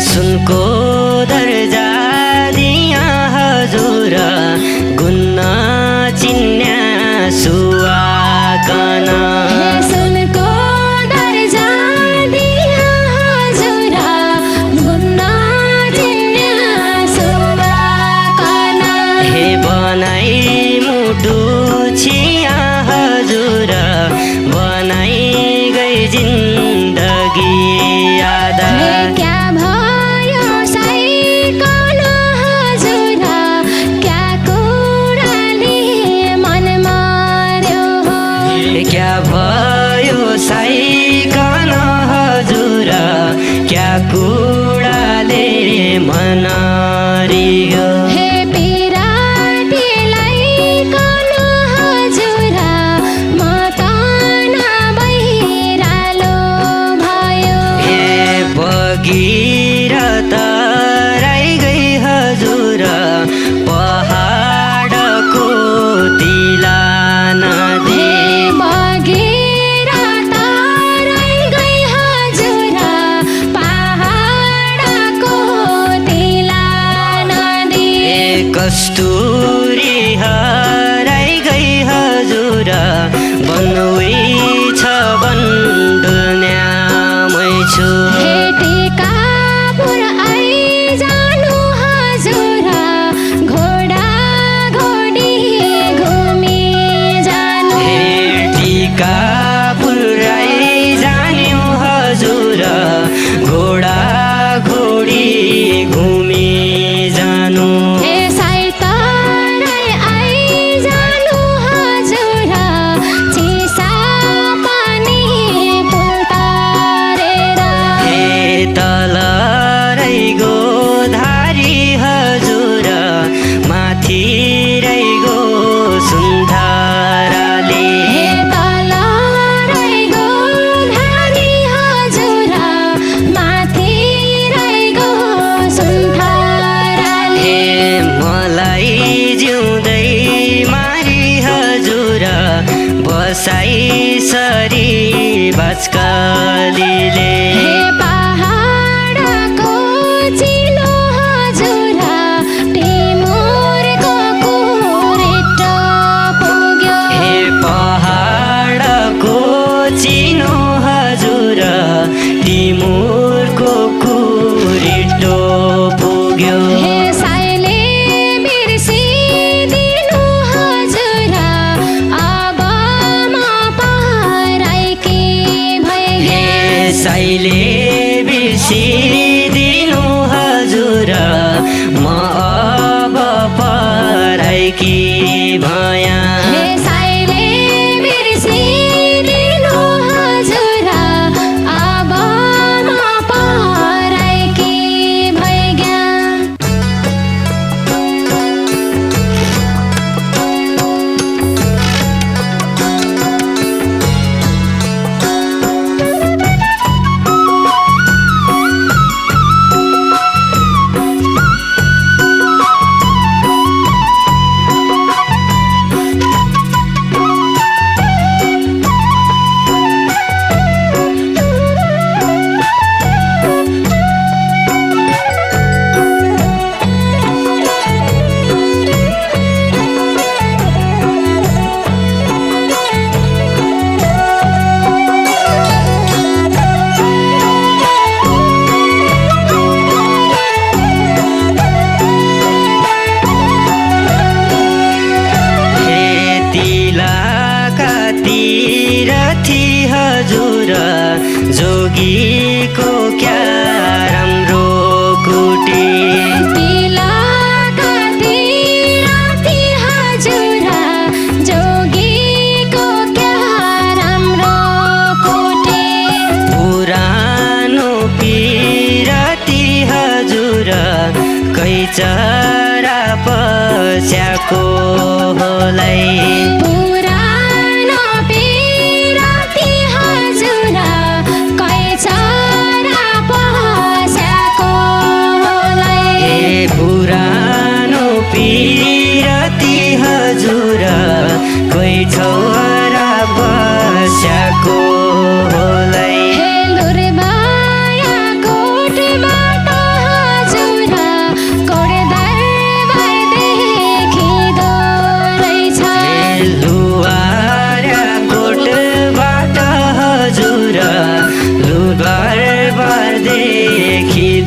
सुनको दर्जा दिया हजुर गुन्न चिन्या सुवाकन सुनको दर्जा दिया हजुर गुन्न चिन्या सुवाकन हे बनाई मुटु छिया हजुर बनाई गई जिन्दगी याद क्या भयो साइकन हजुर क्या कुराले मन मार्यो क्या भयो साइकन हजुर क्या कुराले मन रियो हे पिरातीलाई कन हजुर म त नभइरालो भयो हे भगीरथ राई गई हजुर पहाडको तिला नदी बगेर तराई गई हजुर पहाडको तिला नदी कस्तुरी हराई गई हजुर बन्नुई छ बन्डुन्यामै छु हे टिकापुर आइजानु हजुर घोडा घोडी घुमी जानु हे टिकापुर जान्यौ हजुर घोडा घोडी घुमी जानु हे साइतराई आइजानु हजुर चिसा पानी पुल तरेर हे तल रैगो धारी हजुर माथि रैगो सुन्धाराले हे तल रैगो धानी हजुर माथि रैगो सुन्थराले हे मलाई जिउँदै मारी हजुर बसाई सरी बाचकालीले हे पहाडको चिनो हजुर टिमुरको कुरेटो पुग्यो हे पहाडको चिनो हजुर टिमुरको कुरिटो पुग्यो हे साइले बिर्सिदिनु हजुर अब म पराइकी भइगे हे साइले बिर्सिदिनु हजुर म अब पराइकी भया हे साइले बिर्सिदिनु हजुर अब म पराइकी भइग्या हे तिलाका तीरथी हजुर जोगीको क्या राम्रो कुटी तिलका तिराती हजुर जोगीको क्या राम्रो कोटे पुरानो पिरती हजुर कैचरा पस्याको होलाई पुरानो पिराती हजुर कैचरा पस्याको लाई हे पुरानो पिरती हजुर कैचरा पस्याको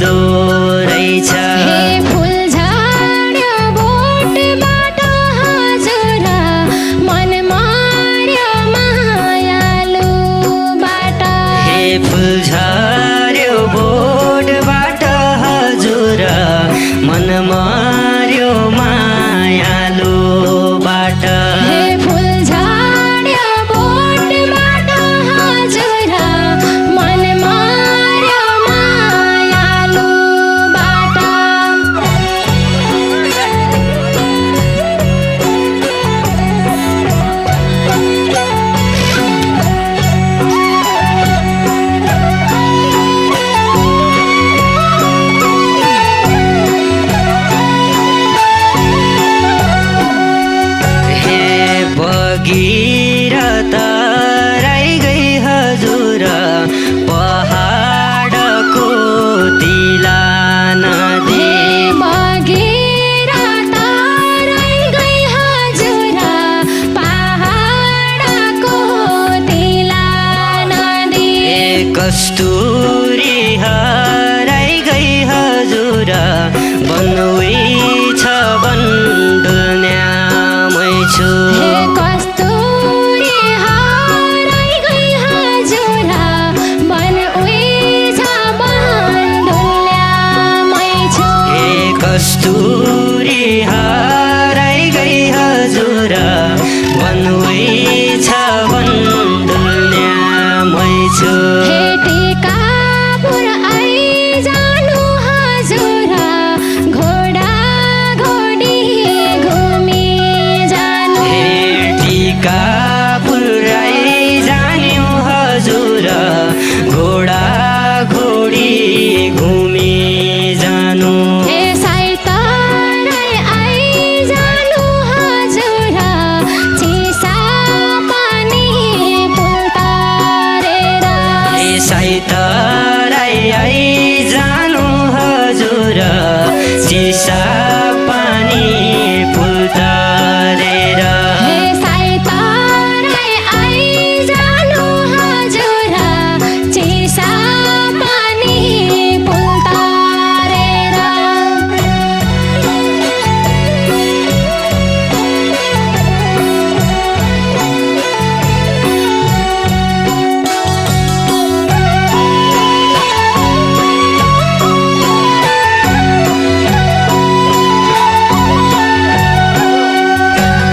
हुँदो रहेछ। हे फुल झर्यो बोटबाट हजुर मन मार्यो मायालुबाट। हे फुल झर्यो बोटबाट हजुर मन मार्यो मायालुबाट। हे फुल झर्यो बोटबाट हजुर मन मार्यो मायालुबाट। हे भगीरथ राई गई हजुर पहाडको तिला नदी। भगीरथ राई गई हजुर पहाडको तिला नदी। हे कस्तुरी हराई गई हजुर बनउई छ बन्डुल्न्यामै छु। हे कस्तुरी हराई गई हजुर बनउई छ बन्डुल्न्यामै छु। हे कस्तुरी हराई गई हजुर बनउई छ बन्डुल्न्यामै छु। हे टिकापुर आइजानु हजुर घोडा घोडी घुमी जानु। हे टिकापुर आइजानु हजुर घोडा घोडी घुमी जानु। हे साइतराई आइजानु हजुर चिसा पानी पुल तारेर। हे साइतराई आइजानु हजुर चिसा पानी पुल तारेर। हे साइतराई आइजानु हजुर चिसा पानी पुल तारेर।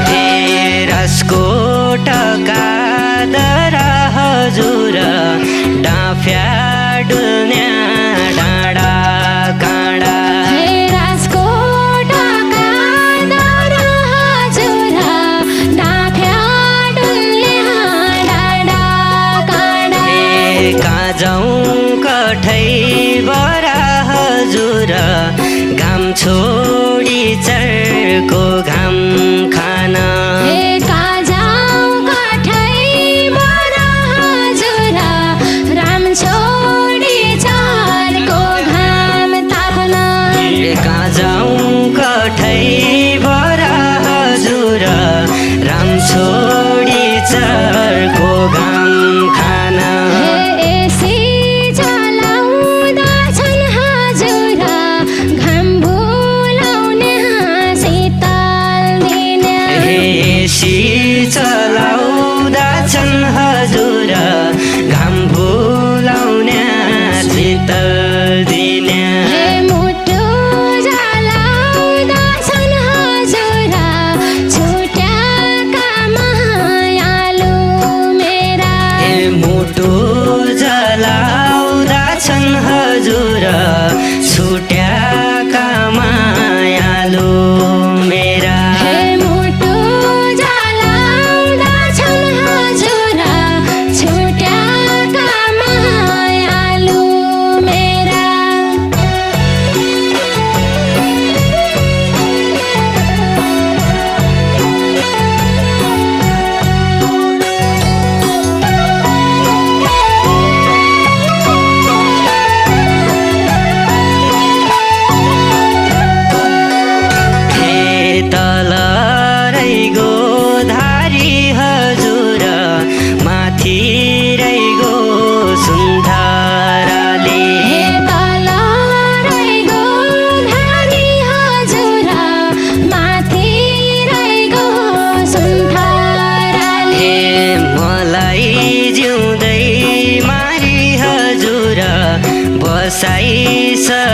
हे राजकोटका दरा हजुर डाँफ्या डुल्न्या डाँडा काँडा। हे राजकोटका दरा हजुर डाँफ्या डुल्न्या डाँडा काँडा। हे काँझौँ कठै बरा हजुर घाम छोडी चर्को घाम खान। हे काँझौँ कठैबाट हजुर राम छोडी चारको घाम ताप्न। हे काँझौँ कठै बरा हजुर राम छोडी चर्को घाम खान। हे एसी चलाउँदछन् हजुर घाम भुलाउने शीतल दिन। हे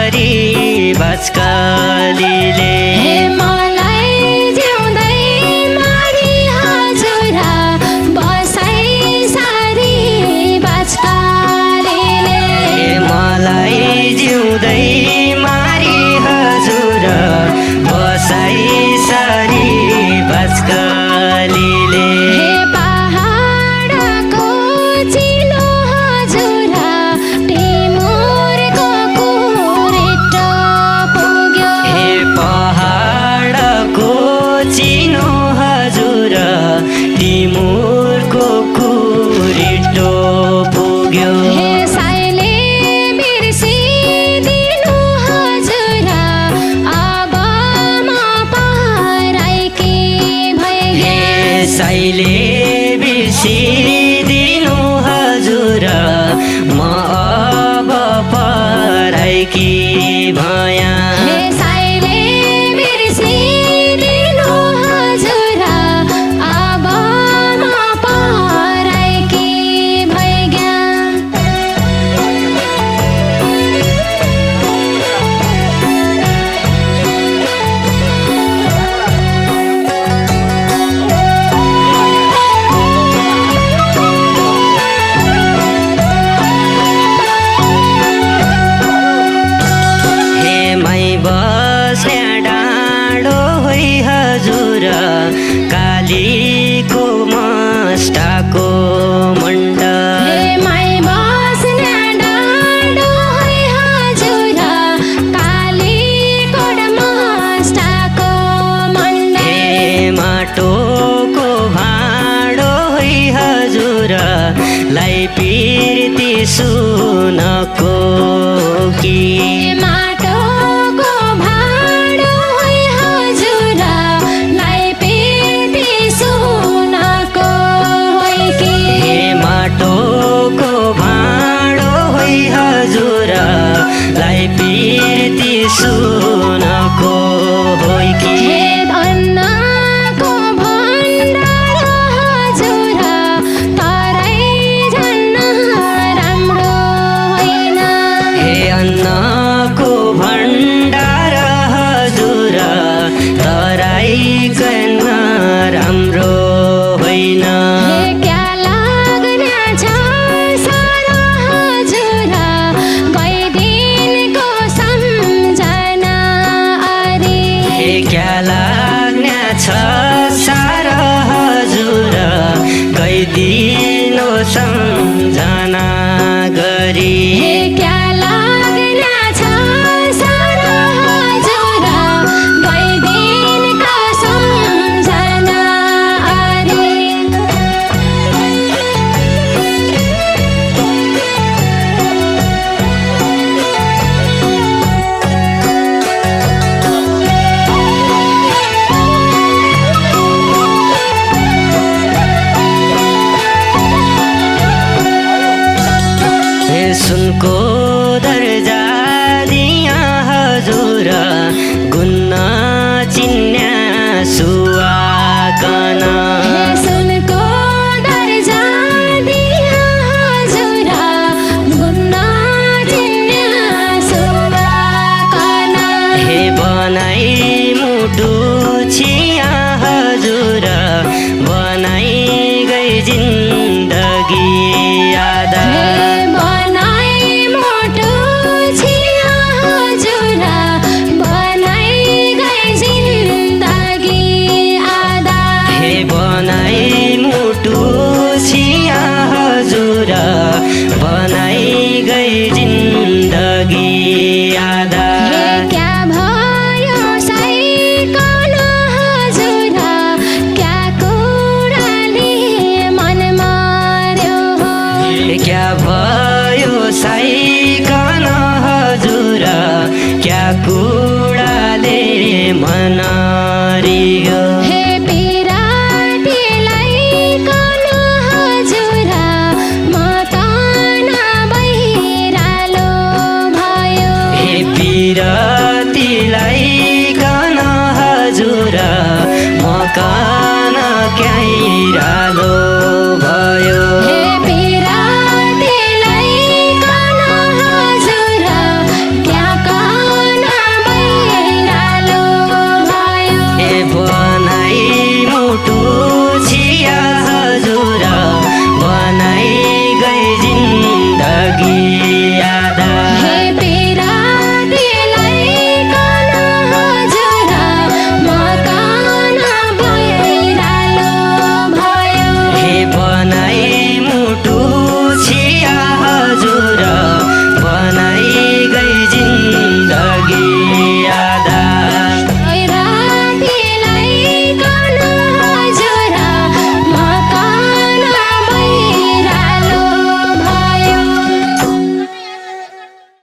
सरी बचकालीले मलाई जिउँदै मारी हजुर बसाइ सारी बचकालीले मलाई जिउँदै मारी हजुर बसाइ सारी बचकालीले पहाडको चिनो हजुर टिमुरको कुरेटो पुग्यो पहाडको चिनो हजुर टिमुरको कुरेटो पुग्यो साइले बिर्सिदिनु हजुर अब म पराइकी भइगे साइले बिर्सिदिनु हजुर म अब पराइकी भया साइले बिर्सिदिनु हजुर अब म पराइकी भइगे बस्या डाँडो होइ हजुर कालीको मस्टाको मण्ड माई बस्ने डाँडो होइ हजुर कालीकोट मस्टाको मण्ड माटोको भाँडो होइ हजुर लाई पिर्ती सुनको कि माटोको भाँडो होइ हजुर लाई पिर्ती सुनको होइ कि माटोको भाँडो होइ हजुर लाई पिर्ती सुनको होइ कि अन्नको भण्डार हजुर तरै झन् राम्रो होइन अन्नको भण्डार हजुर तराइकन राम्रो होइन क्या लाग्ने छ सर हजुर गइदिनको सम्झना अरे क्या लाग्ने छ सार हजुर गइदिनु सम्झना गरी क्या लाग्ने छ सर हजुर गइदिनको सम्झना अरे सुनको दर्जा दिया हजुर गुन्न चिन्या सुवाकन सुनको दर्जा दिया हजुर गुन्न चिन्या सुवाकन बनाई मुटु छिया हजुर बनाई गई जिन्दगी याद बनाई मोटो छिया हजुर बनाई गई जिन्दगी आधा बनाई मुटु छिया हजुर बनाई गई जिन्दगी आधा क्या भयो साइकन हजुर क्या कुराले मन मार्यो क्या भयो साइकन हजुर क्या कुराले मन रियो